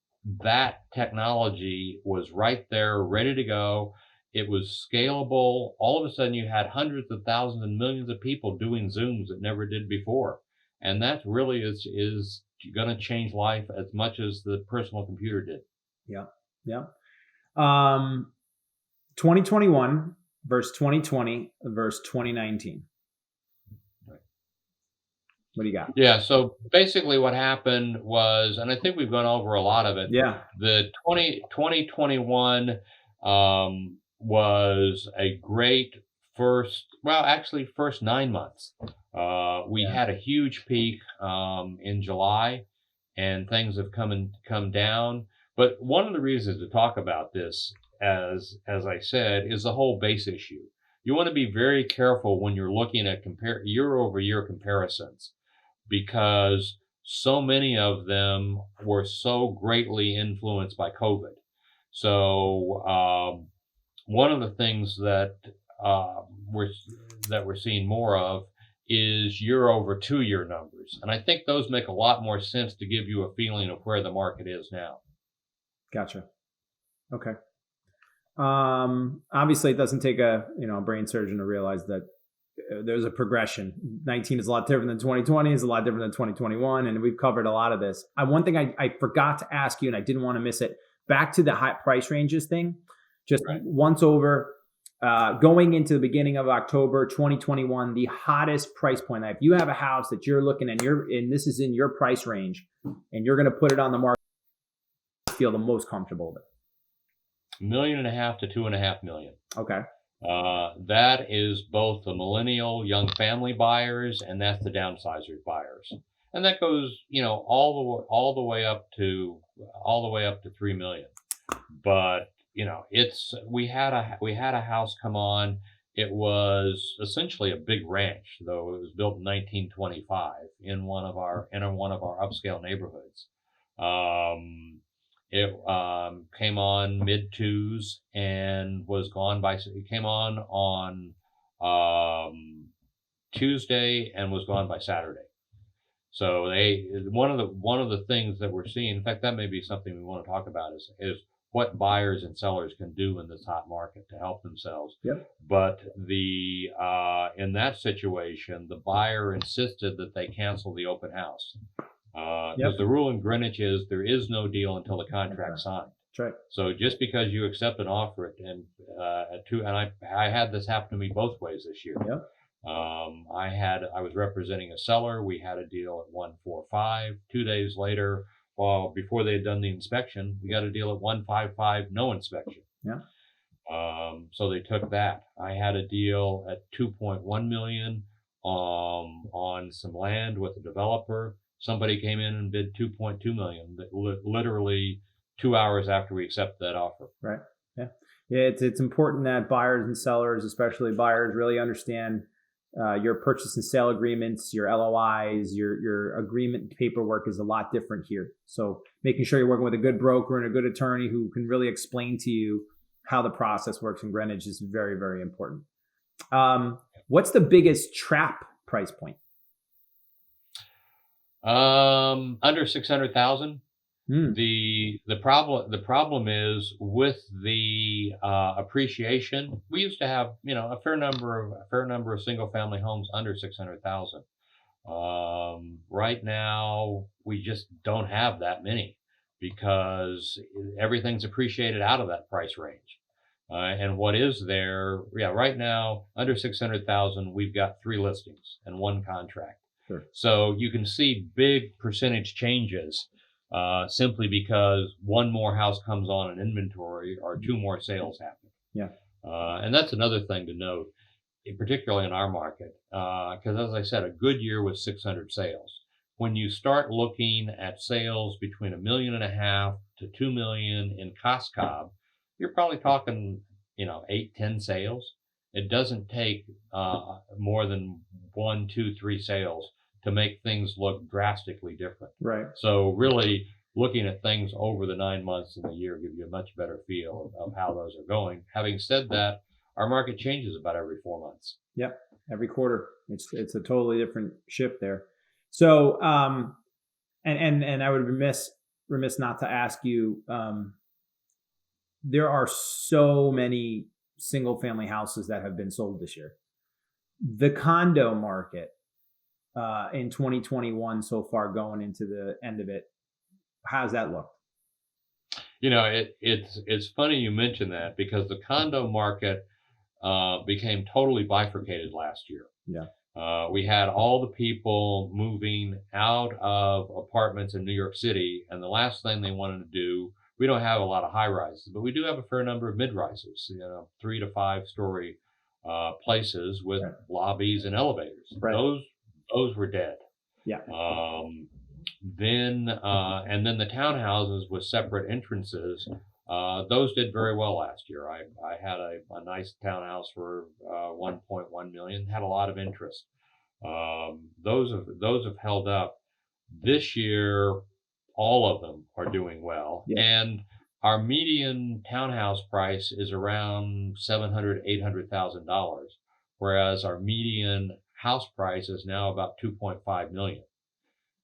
that technology was right there, ready to go. It was scalable. All of a sudden, you had hundreds of thousands and millions of people doing Zooms that never did before, and that really is going to change life as much as the personal computer did. Yeah. Yeah. 2021 versus 2020 versus 2019. What do you got? Yeah, so basically what happened was, and I think we've gone over a lot of it. Yeah. The 2021 was a great first 9 months. We had a huge peak in July, and things have come down. But one of the reasons to talk about this, as I said, is the whole base issue. You want to be very careful when you're looking at year-over-year comparisons, because so many of them were so greatly influenced by COVID. So one of the things that we're seeing more of is year-over-2-year numbers, and I think those make a lot more sense to give you a feeling of where the market is now. Gotcha. Okay. Obviously, it doesn't take a brain surgeon to realize that there's a progression. 19 is a lot different than 2020, is a lot different than 2021, and we've covered a lot of this. One thing I forgot to ask you, and I didn't want to miss it, back to the high price ranges thing, just once over, going into the beginning of October 2021, the hottest price point. If you have a house that you're looking at, and this is in your price range, and you're going to put it on the market, feel the most comfortable with it? $1.5 million to $2.5 million. Okay. That is both the millennial young family buyers, and that's the downsizers buyers, and that goes all the way up to $3 million. But we had a house come on. It was essentially a big ranch, though it was built in 1925 in one of our upscale neighborhoods. It came on mid twos and was gone it came on Tuesday and was gone by Saturday. So one of the things that we're seeing, in fact, that may be something we want to talk about, is what buyers and sellers can do in this hot market to help themselves. Yep. But in that situation, the buyer insisted that they cancel the open house. Because the rule in Greenwich is there is no deal until the contract's signed. That's right. So just because you accept an offer and I had this happen to me both ways this year. Yep. I was representing a seller. We had a deal at 145. 2 days later, before they had done the inspection, we got a deal at 155, no inspection. Yeah. So they took that. I had a deal at 2.1 million on some land with a developer. Somebody came in and bid 2.2 million, literally 2 hours after we accepted that offer. Right. Yeah. Yeah. It's important that buyers and sellers, especially buyers, really understand your purchase and sale agreements, your LOIs, your agreement paperwork is a lot different here. So making sure you're working with a good broker and a good attorney who can really explain to you how the process works in Greenwich is very, very important. What's the biggest trap price point? Under 600,000. The problem is with the appreciation. We used to have a fair number of single family homes under 600,000. Right now we just don't have that many because everything's appreciated out of that price range. And what is there? Yeah, right now under 600,000 we've got 3 listings and 1 contract. Sure. So you can see big percentage changes simply because 1 more house comes on in inventory or 2 more sales happen. Yeah. And that's another thing to note, particularly in our market, because as I said, a good year was 600 sales. When you start looking at sales between $1.5 million to $2 million in Cobb, you're probably talking 8-10 sales. It doesn't take more than 1, 2, 3 sales to make things look drastically different. Right. So really looking at things over the 9 months in the year give you a much better feel of how those are going. Having said that, our market changes about every 4 months. Yep. Every quarter. It's a totally different shift there. So, and I would be remiss not to ask you, there are so many single family houses that have been sold this year. The condo market in 2021 so far, going into the end of it, how's that look? It's funny you mention that, because the condo market became totally bifurcated last year. Yeah. We had all the people moving out of apartments in New York City, and the last thing they wanted to do, we don't have a lot of high rises, but we do have a fair number of mid rises, 3 to 5 story places with Right. lobbies and elevators. Right. Those were dead. Yeah. Then the townhouses with separate entrances, those did very well last year. I had a nice townhouse for 1.1 million, had a lot of interest. Those have held up. This year, all of them are doing well. Yeah. And our median townhouse price is around $700,000-$800,000, whereas our median house price is now about 2.5 million.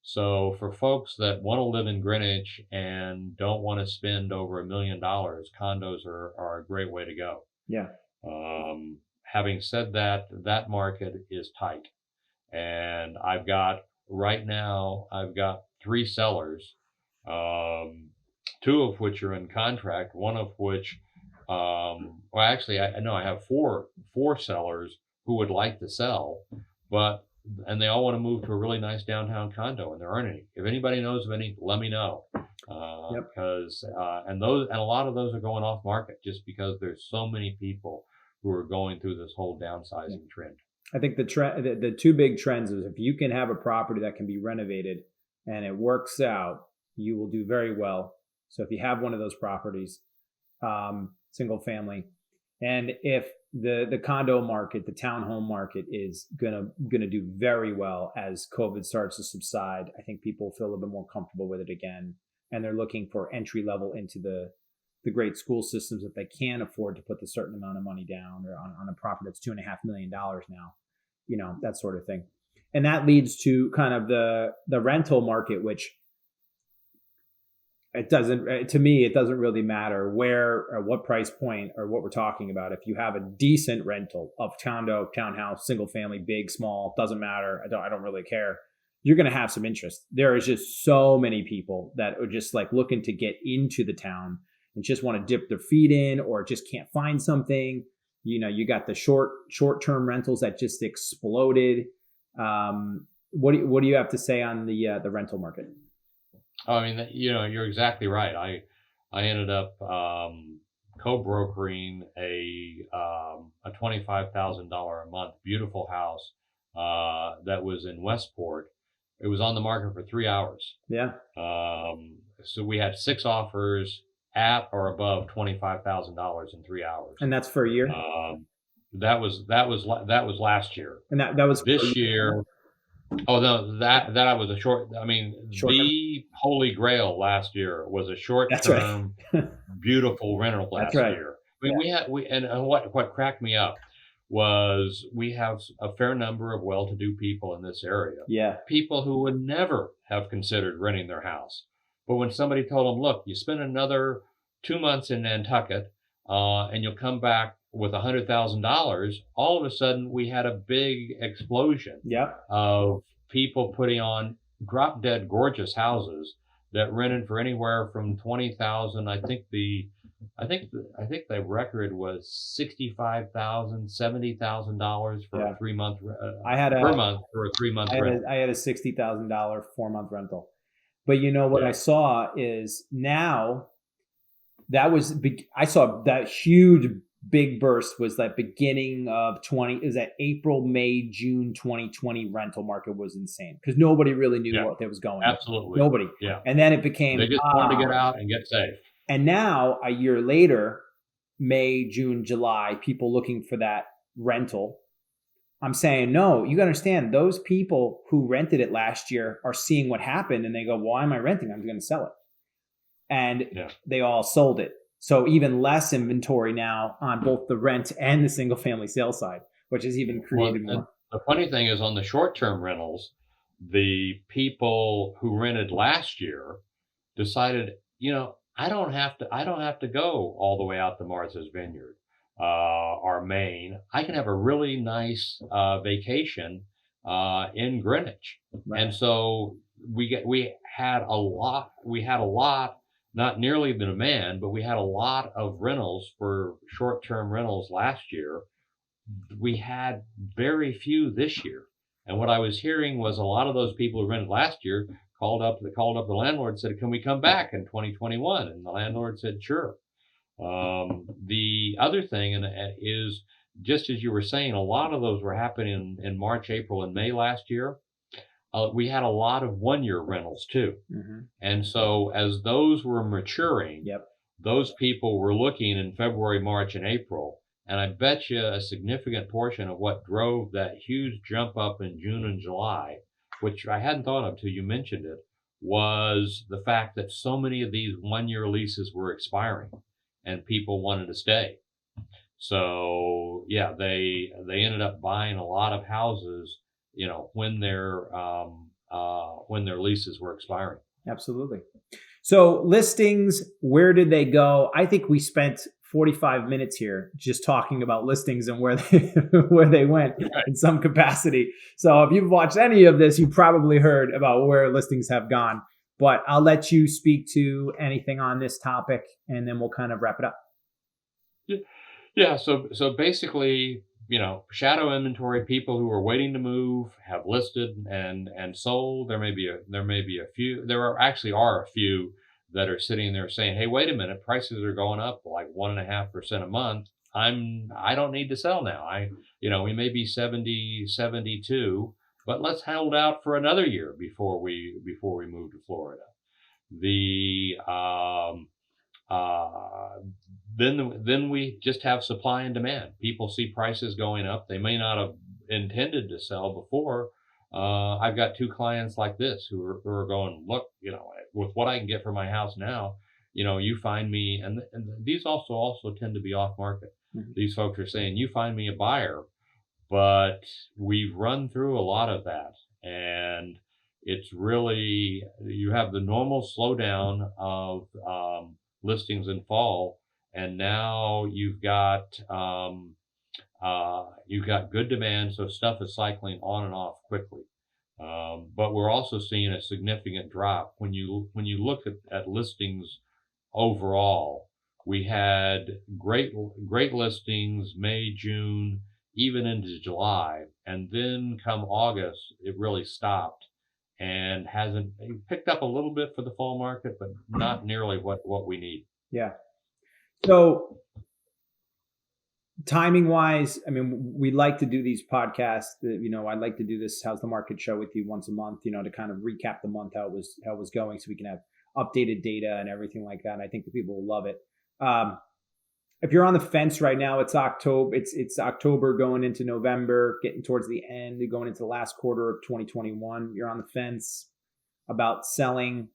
So for folks that want to live in Greenwich and don't want to spend over $1 million, condos are a great way to go. Yeah. Having said that, that market is tight. And right now, I've got 3 sellers, 2 of which are in contract, one of which, I have four sellers who would like to sell, and they all want to move to a really nice downtown condo, and there aren't any. If anybody knows of any, let me know. Yep. Because and a lot of those are going off market just because there's so many people who are going through this whole downsizing trend. I think the 2 big trends is, if you can have a property that can be renovated and it works out, you will do very well. So if you have one of those properties, single family, and if the condo market, the townhome market is gonna do very well as COVID starts to subside, I think people feel a little bit more comfortable with it again, and they're looking for entry level into the great school systems that they can afford to put the certain amount of money down, or on a property that's $2.5 million now, that sort of thing. And that leads to kind of the rental market, which it doesn't really matter where or what price point or what we're talking about. If you have a decent rental of condo, townhouse, single family, big, small, doesn't matter. I don't really care. You're going to have some interest. There is just so many people that are just like looking to get into the town and just want to dip their feet in, or just can't find something. You got the short-term rentals that just exploded. What do you have to say on the rental market? I mean, you're exactly right. I ended up co-brokering a $25,000 a month beautiful house that was in Westport. It was on the market for 3 hours. Yeah. So we had 6 offers at or above $25,000 in 3 hours. And that's for a year? That was last year. And that was this year. Oh no, that was a short. I mean, the holy grail last year was a short-term, beautiful rental last year. I mean, what cracked me up was we have a fair number of well-to-do people in this area. Yeah. People who would never have considered renting their house. But when somebody told them, look, you spend another 2 months in Nantucket, and you'll come back with $100,000, all of a sudden we had a big explosion of people putting on drop dead gorgeous houses that rented for anywhere from $20,000. I think the record was $65,000, $70,000 for a 3 month per month for a 3 month rental. I had a $60,000 4-month rental. But what I saw is now I saw that huge big burst was that beginning of April, May, June 2020 rental market was insane because nobody really knew what was going on. Absolutely. Nobody. Yeah. And then it became, they just wanted to get out and get safe. And now a year later, May, June, July, people looking for that rental I'm saying, no, you got to understand those people who rented it last year are seeing what happened and they go, why am I renting? I'm going to sell it. And they all sold it. So even less inventory now on both the rent and the single family sale side, which is even created more. The funny thing is on the short-term rentals, the people who rented last year decided, I don't have to go all the way out to Martha's Vineyard or Maine. I can have a really nice vacation in Greenwich. Right. And so we had a lot, not nearly the demand, but we had a lot of rentals for short-term rentals last year. We had very few this year. And what I was hearing was a lot of those people who rented last year called up the landlord and said, can we come back in 2021? And the landlord said, sure. The other thing is, just as you were saying, a lot of those were happening in March, April, and May last year. We had a lot of one-year rentals too. Mm-hmm. And so as those were maturing, those people were looking in February, March, and April. And I bet you a significant portion of what drove that huge jump up in June and July, which I hadn't thought of till you mentioned it, was the fact that so many of these one-year leases were expiring and people wanted to stay. So they ended up buying a lot of houses, when their leases were expiring. Absolutely. So listings, where did they go? I think we spent 45 minutes here just talking about listings and where they went in some capacity. So if you've watched any of this, you probably heard about where listings have gone. But I'll let you speak to anything on this topic, and then we'll kind of wrap it up. Yeah. So basically, shadow inventory, people who are waiting to move have listed and sold. There may be a few. There actually are a few that are sitting there saying, hey, wait a minute, prices are going up like 1.5% a month. I don't need to sell now. We may be 70, 72, but let's hold out for another year before we move to Florida. Then we just have supply and demand. People see prices going up. They may not have intended to sell before. I've got two clients like this who are going, look, with what I can get for my house now, you find me, and these also tend to be off market. Mm-hmm. These folks are saying, you find me a buyer, but we've run through a lot of that. And it's really, you have the normal slowdown of listings in fall, and now you've got good demand, so stuff is cycling on and off quickly. But we're also seeing a significant drop. When you look at listings overall, we had great listings May, June, even into July, and then come August, it really stopped and hasn't picked up a little bit for the fall market, but not nearly what we need. Yeah. So timing wise, I mean, we like to do these podcasts. I'd like to do this How's the Market show with you once a month, to kind of recap the month, how it was going, so we can have updated data and everything like that. And I think the people will love it. If you're on the fence right now, it's October. It's October going into November, getting towards the end, going into the last quarter of 2021. You're on the fence about selling.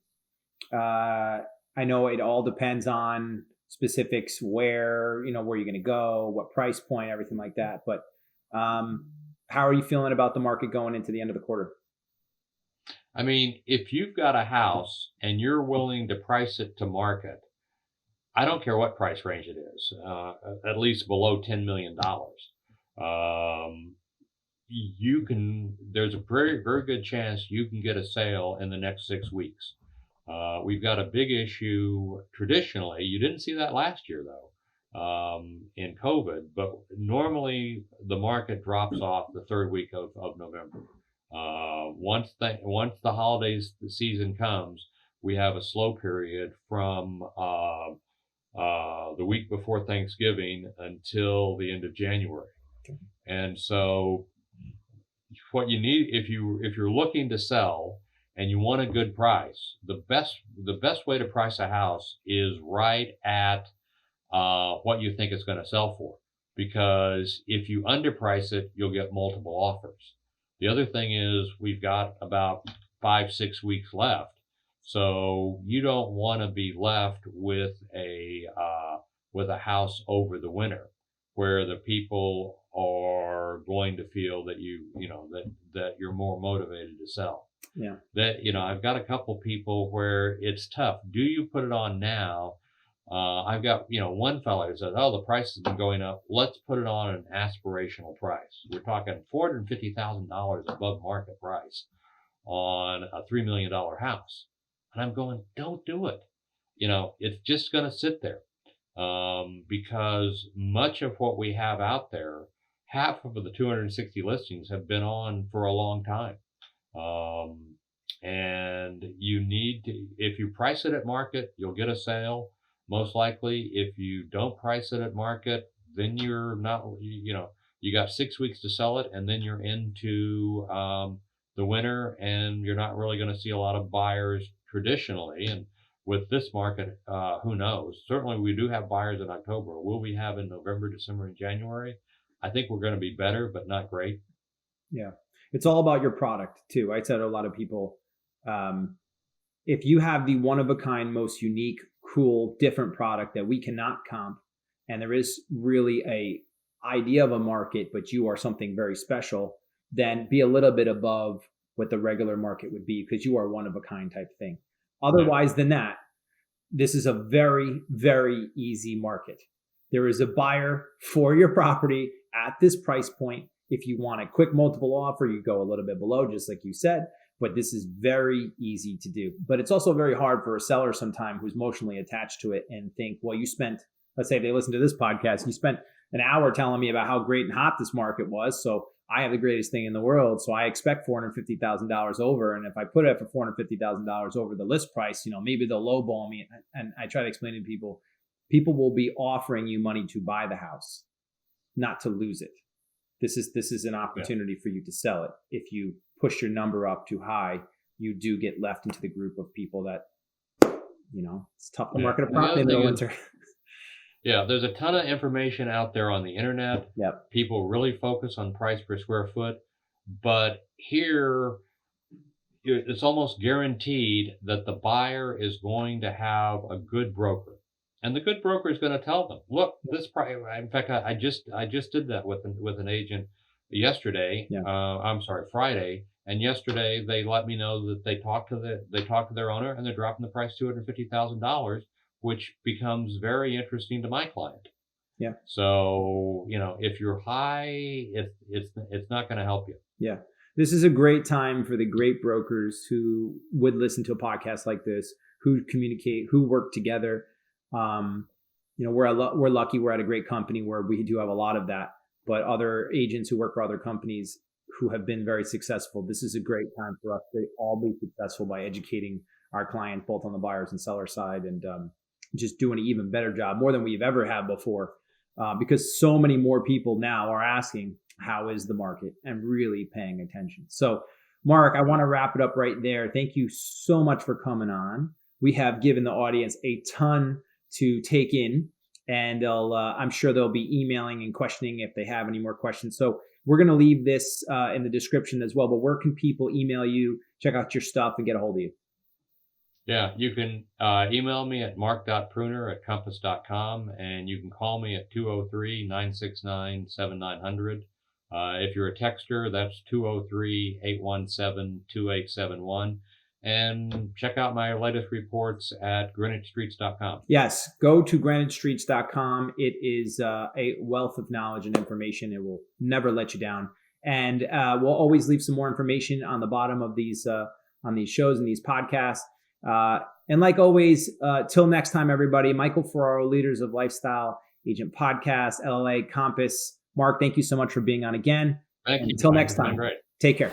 I know it all depends on specifics, where you're going to go, what price point, everything like that. But how are you feeling about the market going into the end of the quarter? I mean, if you've got a house and you're willing to price it to market, I don't care what price range it is, at least below $10 million. There's a very, very good chance you can get a sale in the next 6 weeks. We've got a big issue traditionally. You didn't see that last year though, in COVID, but normally the market drops off the third week of November. Once the holidays season comes, we have a slow period from the week before Thanksgiving until the end of January. Okay. And so what you need, if you're looking to sell and you want a good price, the best way to price a house is right at what you think it's going to sell for. because if you underprice it, you'll get multiple offers. The other thing is we've got about 5-6 weeks left. So you don't want to be left with a house over the winter where the people are going to feel that that you're more motivated to sell. Yeah. That, I've got a couple people where it's tough. Do you put it on now? I've got, one fellow who says, oh, the price has been going up. Let's put it on an aspirational price. We're talking $450,000 above market price on a $3 million house. And I'm going, don't do it. It's just going to sit there. Because much of what we have out there, half of the 260 listings have been on for a long time. And you need to, if you price it at market, you'll get a sale. Most likely, if you don't price it at market, then you're not, you got 6 weeks to sell it, and then you're into the winter, and you're not really going to see a lot of buyers traditionally. And with this market, who knows? Certainly, we do have buyers in October. Will we have in November, December, and January? I think we're going to be better, but not great. Yeah. It's all about your product, too. I said to a lot of people, if you have the one-of-a-kind, most unique, cool, different product that we cannot comp, and there is really a idea of a market, but you are something very special, then be a little bit above what the regular market would be because you are one-of-a-kind type thing. Otherwise than that, this is a very, very easy market. There is a buyer for your property at this price point. If you want a quick multiple offer, you go a little bit below, just like you said, but this is very easy to do. But it's also very hard for a seller sometime who's emotionally attached to it and think, well, you spent, let's say if they listen to this podcast, you spent an hour telling me about how great and hot this market was. So I have the greatest thing in the world. So I expect $450,000 over. And if I put it for $450,000 over the list price, maybe they'll lowball me. And I try to explain to people will be offering you money to buy the house, not to lose it. This is an opportunity for you to sell it. If you push your number up too high, you do get left into the group of people that, it's tough to market a property in the winter. Yeah, there's a ton of information out there on the internet. Yep. People really focus on price per square foot. But here, it's almost guaranteed that the buyer is going to have a good broker. And the good broker is going to tell them, look, this price. In fact, I just did that with an agent yesterday. Yeah. Friday. And yesterday they let me know that they talked to their owner and they're dropping the price $250,000, which becomes very interesting to my client. Yeah. So if you're high, it's not going to help you. Yeah. This is a great time for the great brokers who would listen to a podcast like this, who communicate, who work together. We're lucky we're at a great company where we do have a lot of that, but other agents who work for other companies who have been very successful, this is a great time for us to all be successful by educating our clients, both on the buyers and seller side, and just doing an even better job, more than we've ever had before, because so many more people now are asking, how is the market, and really paying attention. So, Mark, I want to wrap it up right there. Thank you so much for coming on. We have given the audience a ton to take in, and I'm sure they'll be emailing and questioning if they have any more questions. So we're going to leave this in the description as well, but where can people email you, check out your stuff, and get a hold of you? Yeah, you can email me at mark.pruner@compass.com, and you can call me at 203-969-7900. If you're a texter, that's 203-817-2871. And check out my latest reports at greenwichstreets.com. Yes, go to greenwichstreets.com. It is a wealth of knowledge and information. It will never let you down. And we'll always leave some more information on the bottom of these on these shows and these podcasts. And like always, till next time, everybody, Michael Ferraro, Leaders of Lifestyle Agent Podcast, LLA Compass. Mark, thank you so much for being on again. Thank you. Until next time, great. Take care.